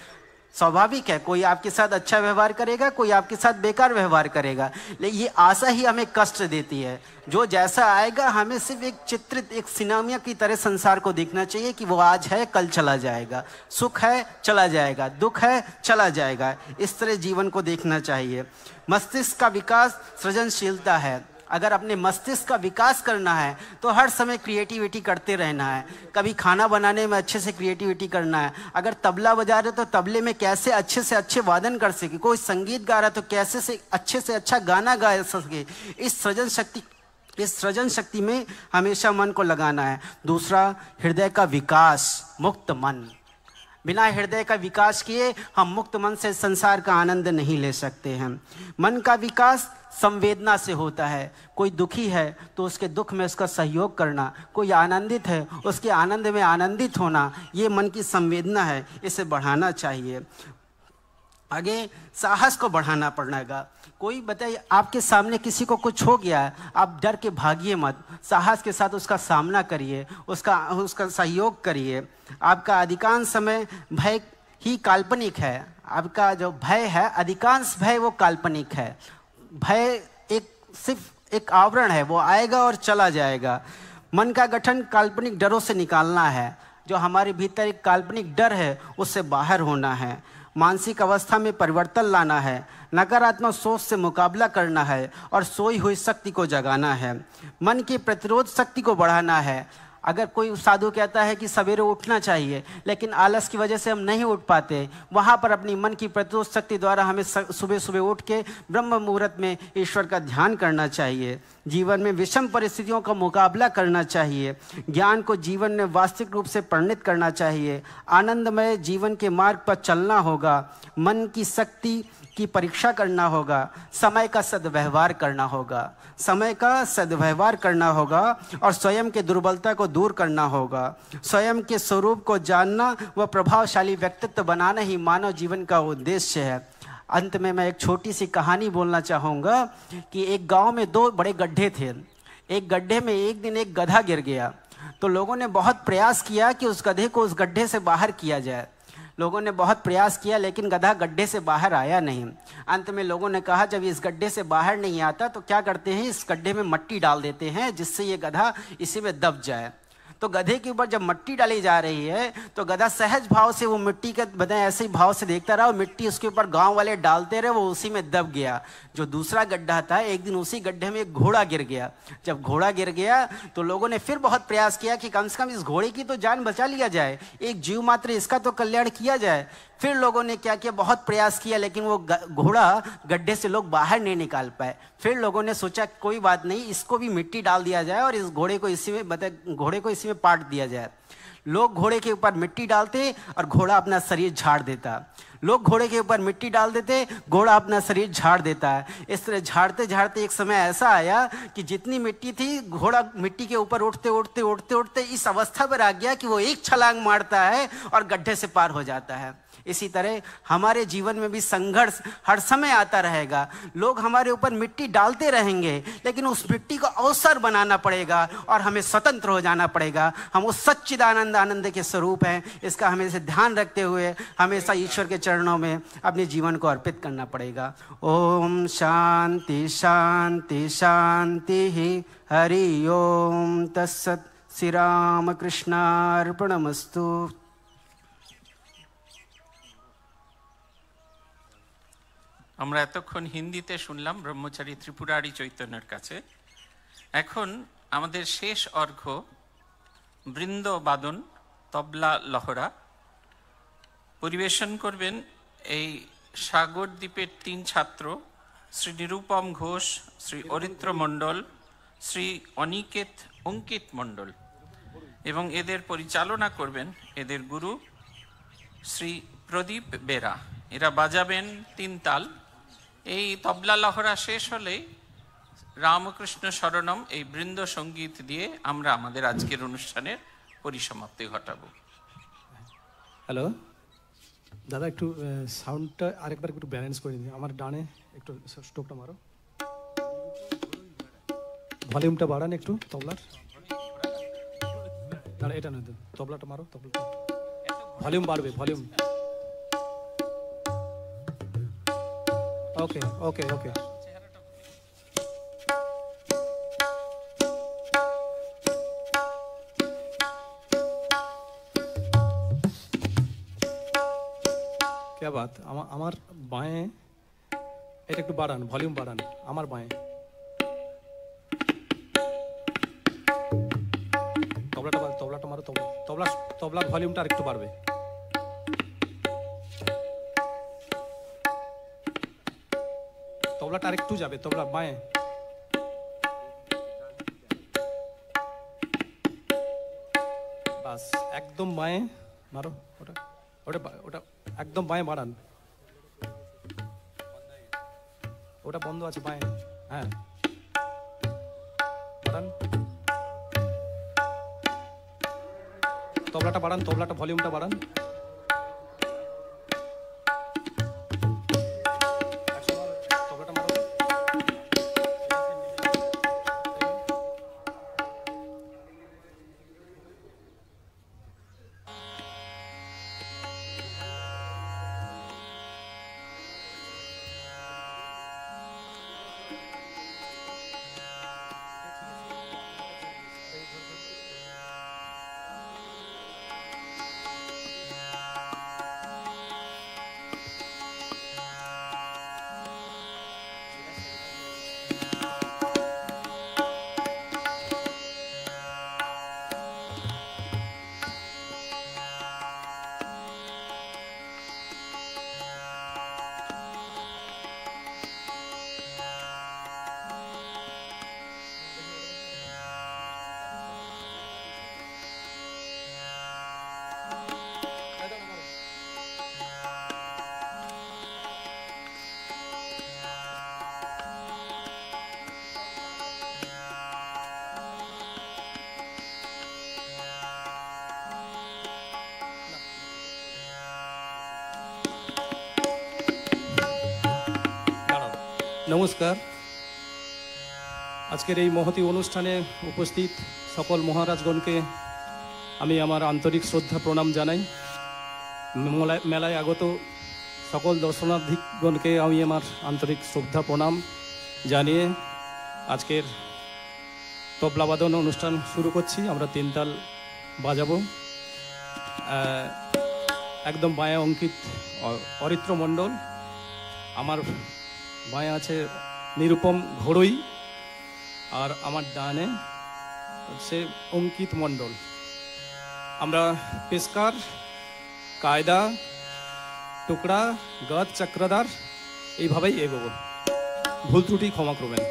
स्वाभाविक है, कोई आपके साथ अच्छा व्यवहार करेगा, कोई आपके साथ बेकार व्यवहार करेगा, लेकिन ये आशा ही हमें कष्ट देती है। जो जैसा आएगा हमें सिर्फ एक चित्रित, एक सिनेमा की तरह संसार को देखना चाहिए कि वो आज है कल चला जाएगा, सुख है चला जाएगा, दुख है चला जाएगा। इस तरह जीवन को देखना चाहिए। मस्तिष्क का विकास सृजनशीलता है। अगर अपने मस्तिष्क का विकास करना है तो हर समय क्रिएटिविटी करते रहना है। कभी खाना बनाने में अच्छे से क्रिएटिविटी करना है, अगर तबला बजा रहे तो तबले में कैसे अच्छे से अच्छे वादन कर सके, कोई संगीत गा रहा है तो कैसे से अच्छा गाना गा सके। इस सृजन शक्ति में हमेशा मन को लगाना है। दूसरा, हृदय का विकास, मुक्त मन। बिना हृदय का विकास किए हम मुक्त मन से संसार का आनंद नहीं ले सकते हैं। मन का विकास संवेदना से होता है। कोई दुखी है तो उसके दुख में उसका सहयोग करना, कोई आनंदित है उसके आनंद में आनंदित होना, ये मन की संवेदना है, इसे बढ़ाना चाहिए। आगे साहस को बढ़ाना पड़ेगा। कोई बताइए, आपके सामने किसी को कुछ हो गया है, आप डर के भागिए मत, साहस के साथ उसका सामना करिए, उसका सहयोग करिए। आपका अधिकांश समय भय ही काल्पनिक है। आपका जो भय है, अधिकांश भय वो काल्पनिक है। भय सिर्फ एक आवरण है, वो आएगा और चला जाएगा। मन का गठन काल्पनिक डरों से निकालना है। जो हमारे भीतर एक काल्पनिक डर है उससे बाहर होना है। मानसिक अवस्था में परिवर्तन लाना है, नकारात्मक सोच से मुकाबला करना है और सोई हुई शक्ति को जगाना है। मन की प्रतिरोध शक्ति को बढ़ाना है। अगर कोई साधु कहता है कि सवेरे उठना चाहिए, लेकिन आलस की वजह से हम नहीं उठ पाते, वहाँ पर अपनी मन की प्रत्युत शक्ति द्वारा हमें सुबह सुबह उठ के ब्रह्म मुहूर्त में ईश्वर का ध्यान करना चाहिए। जीवन में विषम परिस्थितियों का मुकाबला करना चाहिए। ज्ञान को जीवन में वास्तविक रूप से परिणित करना चाहिए। आनंदमय जीवन के मार्ग पर चलना होगा। मन की शक्ति की परीक्षा करना होगा। समय का सद्व्यवहार करना होगा। समय का सद्व्यवहार करना होगा और स्वयं के दुर्बलता को दूर करना होगा। स्वयं के स्वरूप को जानना व प्रभावशाली व्यक्तित्व बनाना ही मानव जीवन का उद्देश्य है। अंत में मैं एक छोटी सी कहानी बोलना चाहूँगा कि एक गांव में दो बड़े गड्ढे थे। एक गड्ढे में एक दिन एक गधा गिर गया, तो लोगों ने बहुत प्रयास किया कि उस गधे को उस गड्ढे से बाहर किया जाए। लोगों ने बहुत प्रयास किया, लेकिन गधा गड्ढे से बाहर आया नहीं। अंत में लोगों ने कहा जब इस गड्ढे से बाहर नहीं आता तो क्या करते हैं, इस गड्ढे में मट्टी डाल देते हैं जिससे ये गधा इसी में दब जाए। तो गधे के ऊपर जब मट्टी डाली जा रही है तो गधा सहज भाव से वो मिट्टी के बने ऐसे ही भाव से देखता रहा, मिट्टी उसके ऊपर गांव वाले डालते रहे, वो उसी में दब गया। जो दूसरा गड्ढा था, एक दिन उसी गड्ढे में एक घोड़ा गिर गया। जब घोड़ा गिर गया तो लोगों ने फिर बहुत प्रयास किया कि कम से कम इस घोड़े की तो जान बचा लिया जाए, एक जीव मात्र इसका तो कल्याण किया जाए। फिर लोगों ने क्या किया, बहुत प्रयास किया, लेकिन वो घोड़ा गड्ढे से लोग बाहर नहीं निकाल पाए। फिर लोगों ने सोचा कोई बात नहीं, इसको भी मिट्टी डाल दिया जाए और इस घोड़े को इसी में पाट दिया जाए। लोग घोड़े के ऊपर मिट्टी डालते और घोड़ा अपना शरीर झाड़ देता। लोग घोड़े के ऊपर मिट्टी डाल देते, घोड़ा अपना शरीर झाड़ देता है। इस तरह झाड़ते झाड़ते एक समय ऐसा आया कि जितनी मिट्टी थी, घोड़ा मिट्टी के ऊपर उठते उठते उठते उठते इस अवस्था पर आ गया कि वो एक छलांग मारता है और गड्ढे से पार हो जाता है। इसी तरह हमारे जीवन में भी संघर्ष हर समय आता रहेगा। लोग हमारे ऊपर मिट्टी डालते रहेंगे, लेकिन उस मिट्टी को अवसर बनाना पड़ेगा और हमें स्वतंत्र हो जाना पड़ेगा। हम उस सच्चिदानंद आनंद के स्वरूप हैं, इसका हमेशा ध्यान रखते हुए हमेशा ईश्वर के चरणों में अपने जीवन को अर्पित करना पड़ेगा। ओम शांति शांति शांति। हरि ओम तत्सत्। श्री राम कृष्णार्पणमस्तु। আমরা এতক্ষণ হিন্দিতে শুনলাম ব্রহ্মচারী ত্রিপুরারি চৈতন্যের কাছে। এখন আমাদের শেষ অর্ঘ্য বৃন্দবাদন তবলা লহরা পরিবেশন করবেন এই সাগরদ্বীপের 3 ছাত্র, শ্রী নিরুপম ঘোষ, শ্রী অরিত্র মণ্ডল, শ্রী অঙ্কিত মণ্ডল, এবং এদের পরিচালনা করবেন এদের গুরু শ্রী প্রদীপ বেরা। এরা বাজাবেন 3 তাল। এই তবলা লহরা শেষ হলেই রামকৃষ্ণ শরণম এই বৃন্দ সঙ্গীত দিয়ে আমরা আমাদের আজকের অনুষ্ঠানের পরিসমাপ্তি ঘটাবো। হ্যালো দাদা, একটু সাউন্ডটা আরেকবার একটু ব্যালেন্স করে দিন। আমার ডানে একটু স্টোভটা মারো, ভলিউমটা বাড়ান একটু তবলার। না এটা নয়, তবলাটা মারো, তবলাটা ভলিউম বাড়বে, ভলিউম। Okay okay okay. क्या बात। আমার বাঁয়ে এটা একটু বাড়ান, ভলিউম বাড়ান আমার বাঁয়ে। তবলাটা মারো, তবলার ভলিউমটা আরেকটু বাড়বে। তবলাটা আরেকটু যাবে, তবলা বাঁয়ে। বাস একদম বাঁয়ে মারো, ওটা ওটা ওটা একদম বাঁয়ে বাড়ান। ওটা বন্ধ আছে বাঁয়ে, হ্যাঁ বাড়ান। তবলাটা বাড়ান, তবলাটা ভলিউমটা বাড়ান। নমস্কার। আজকের এই মহতী অনুষ্ঠানে উপস্থিত সকল মহারাজগণকে আমি আমার আন্তরিক শ্রদ্ধা প্রণাম জানাই। মেলায় আগত সকল দর্শনার্থীগণকে আমি আমার আন্তরিক শ্রদ্ধা প্রণাম জানিয়ে আজকের তবলাবাদন অনুষ্ঠান শুরু করছি। আমরা 3 তাল বাজাবো। একদম বাঁয়ে অঙ্কিত অরিত্র মণ্ডল, আমার বাঁয়ে আছে নিরুপম ঘোড়ই, আর আমার ডানে হচ্ছে অঙ্কিত মণ্ডল। আমরা পেশকার, কায়দা, টুকরা, গদ, চক্রধার এইভাবেই এগোবো। ভুল ত্রুটি ক্ষমা করবেন।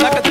Naka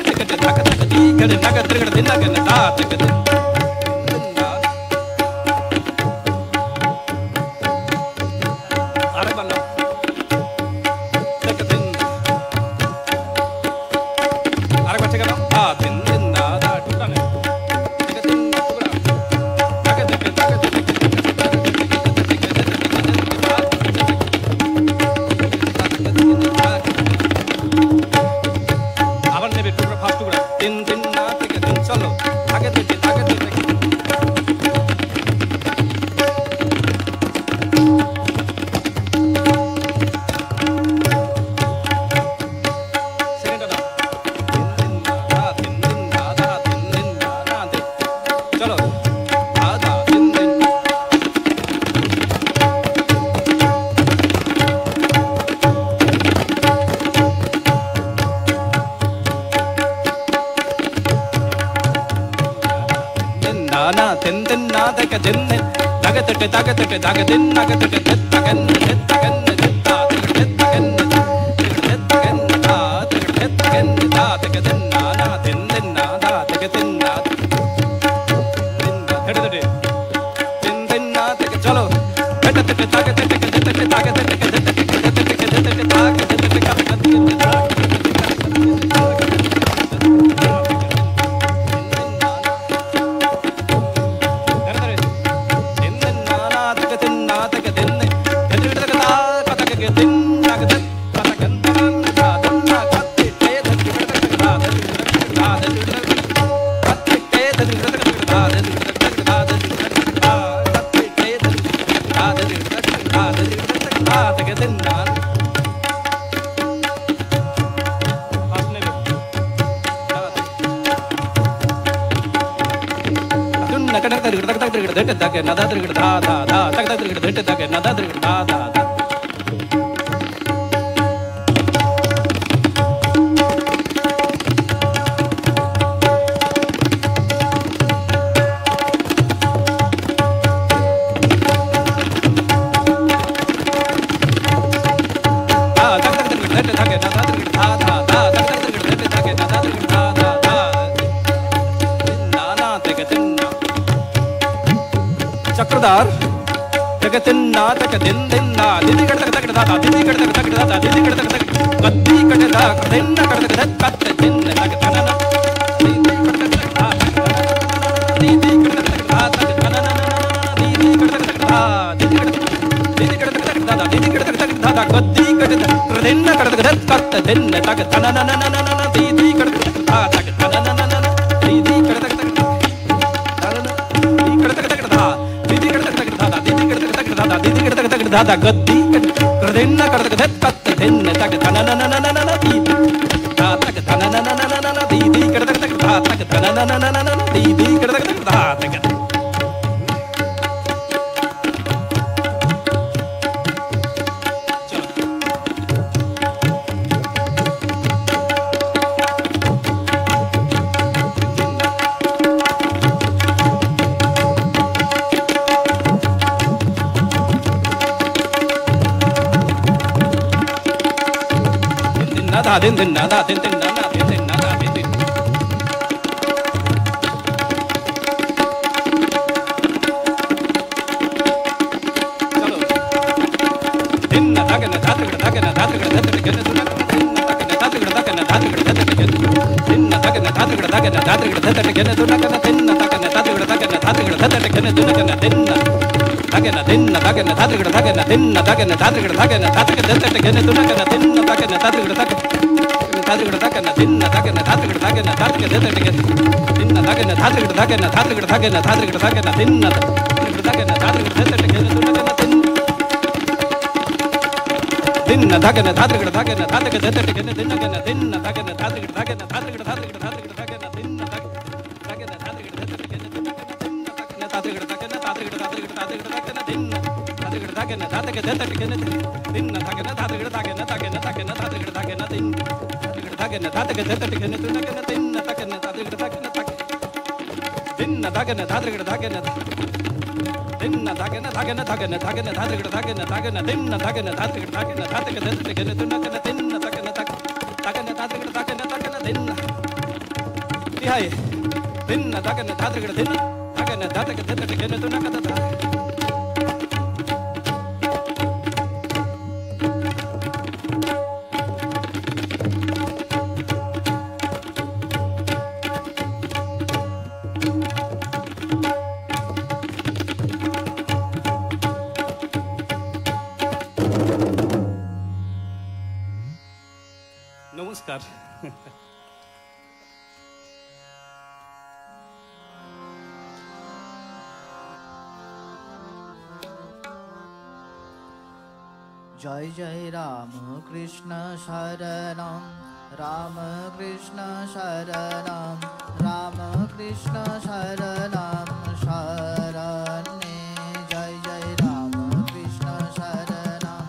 चक्रधार जगतिन्ना तक दिन दिन्ना दिदी कट तक तक दादा दिदी कट तक तक दादा दिदी कट तक तक गद्दी कट दा दिन कट तक तक कट दिन तक तनना दिदी कट तक तक दिदी कट तक तक तनना दिदी कट तक तक दिदी कट तक तक दादा दिदी कट तक तक दादा गद्दी कट तक दिन कट तक तक कट दिन तक तनना दिदी कट तक तक तनना दिदी कट तक तक दीदी कट तक दादा गद्दी कृदिन्न कट तक कत दिन तक तननननननन दीदी तक तनननननन दीदी कट तक तक तनननननन दीदी कट तक तक दिन दिन नादा दिन दिन नादा दिन दिन नादा दिन दिन चलो दिन नादा के नादा के नादा के नादा के नादा के दिन सुना दिन नादा के नादा के नादा के नादा के दिन नादा के नादा के नादा के नादा के नादा के दिन सुना के दिन नादा के नादा के नादा के नादा के नादा के दिन सुना के दिन ताके ना दिन नादा के नादा के नादा के दिन नादा के नादा के नादा के नादा के दिन सुना के दिन नादा के नादा के नादा के ताकना दिन ना ताकना ताकना ताकना ताकना दिन ना ताकना ताकना ताकना ताकना ताकना ताकना दिन ना ताकना ताकना दिन ना ताकना ताकना ताकना ताकना दिन ना दिन ना ताकना ताकना ताकना ताकना ताकना दिन ना ताकना हाय दिन दाके न दादर के दिन दाके न दादर के दिन के न तो न कदा नमस्कार जय जय राम कृष्ण शरणं राम कृष्ण शरणं राम कृष्ण शरणं शरण्ये जय जय राम कृष्ण शरणं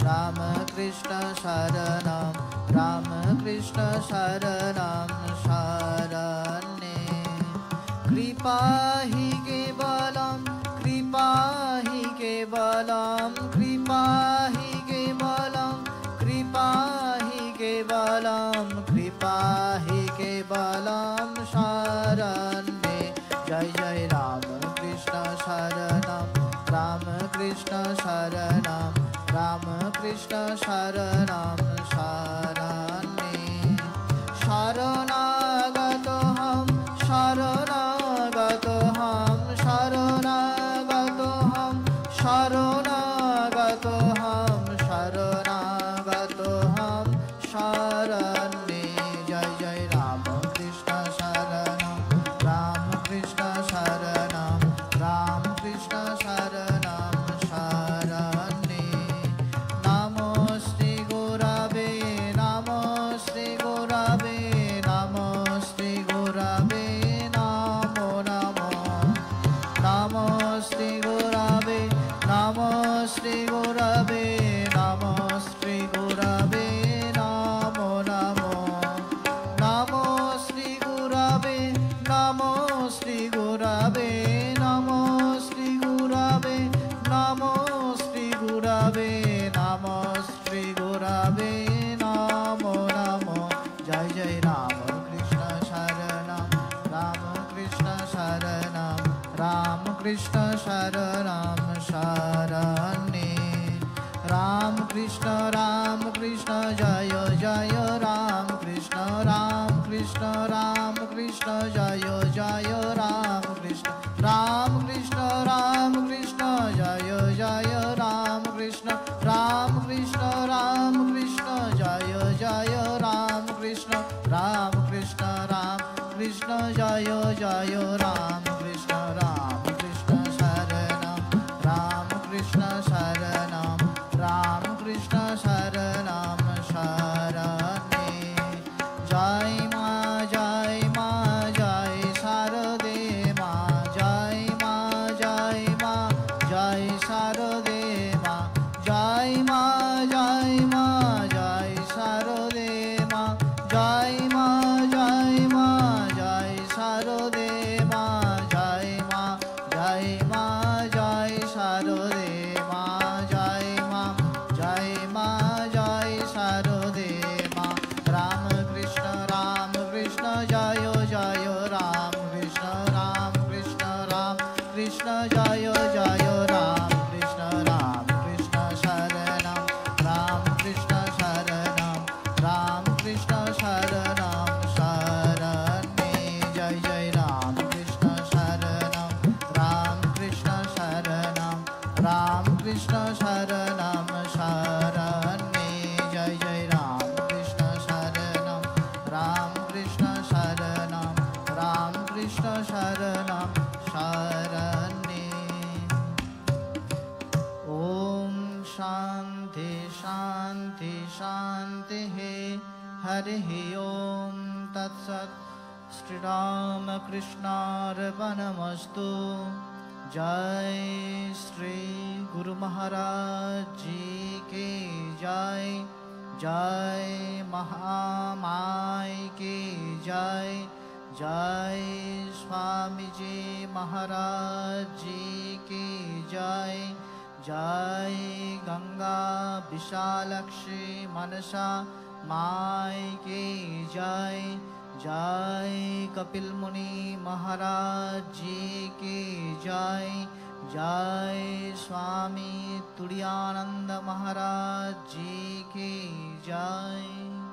राम कृष्ण शरणं राम कृष्ण शरणं शरण्ये कृपा हि केवलं कृपा हि केवलं कृपा हि केवलं कृपा हि केवलं कृपा हि केवलं शरण्ये जय जय राम कृष्ण शरणं राम कृष्ण शरणं राम कृष्ण शरणं शरण्ये शरणागतोऽहं शरणागतोऽहं शरणागतोऽहं शरणागतोऽहं शरणागतोऽहं शरण्ये जय जय राम कृष्ण शरणं राम कृष्ण शरणं राम कृष्ण शरणं शरण्ये नमो श्री गुरवे नमो श्री गुरवे नमो श्री गुरवे नमो नमो नमो श्री गुरवे नमो श्री गुरवे नमो श्री गुरवे नमो नमो नमो श्री गुरवे नमो श्री गुरवे नमो श्री गुरवे नमो श्री गुरवे नमो श्री गुरवे नमो नमो जय जय राम कृष्ण शरणं राम कृष्ण शरणं राम कृष्ण शरणं शरण्ये राम कृष्ण जय जय राम कृष्ण जय जय राम कृष्ण जय जय राम कृष्ण जय जय राम कृष्ण जय जय राम कृष्ण शरणं राम कृष्ण शरणं राम कृष्ण शरणं शरण्ये जय मां जय शारदे मां जय मां जय शारदे मां जय मां जय शारदे मां जय मां जय शारदे मां जय मां जय शारदे मां जय मां जय शारदे मां राम कृष्ण जय जय राम कृष्ण जय जय राम कृष्ण शरणं राम कृष्ण शरणं शरण्ये जय जय राम कृष्ण शरणं राम कृष्ण शरणं शरण्ये जय जय राम कृष्ण शरणं राम कृष्ण शरणं शरण्ये ॐ शान्ति शान्ति शान्तिः हरिः ॐ तत्सत् श्रीरामकृष्णार्पणमस्तु जय श्री गुरु महाराज जी की जय जय महामाई की जय जय स्वामी जी महाराज जी की जय जय गंगा विशालक्षी मनसा माई की जय जय कपिल मुनि महाराज जी की जय। जय स्वामी तुरानंद महाराज जी की जय।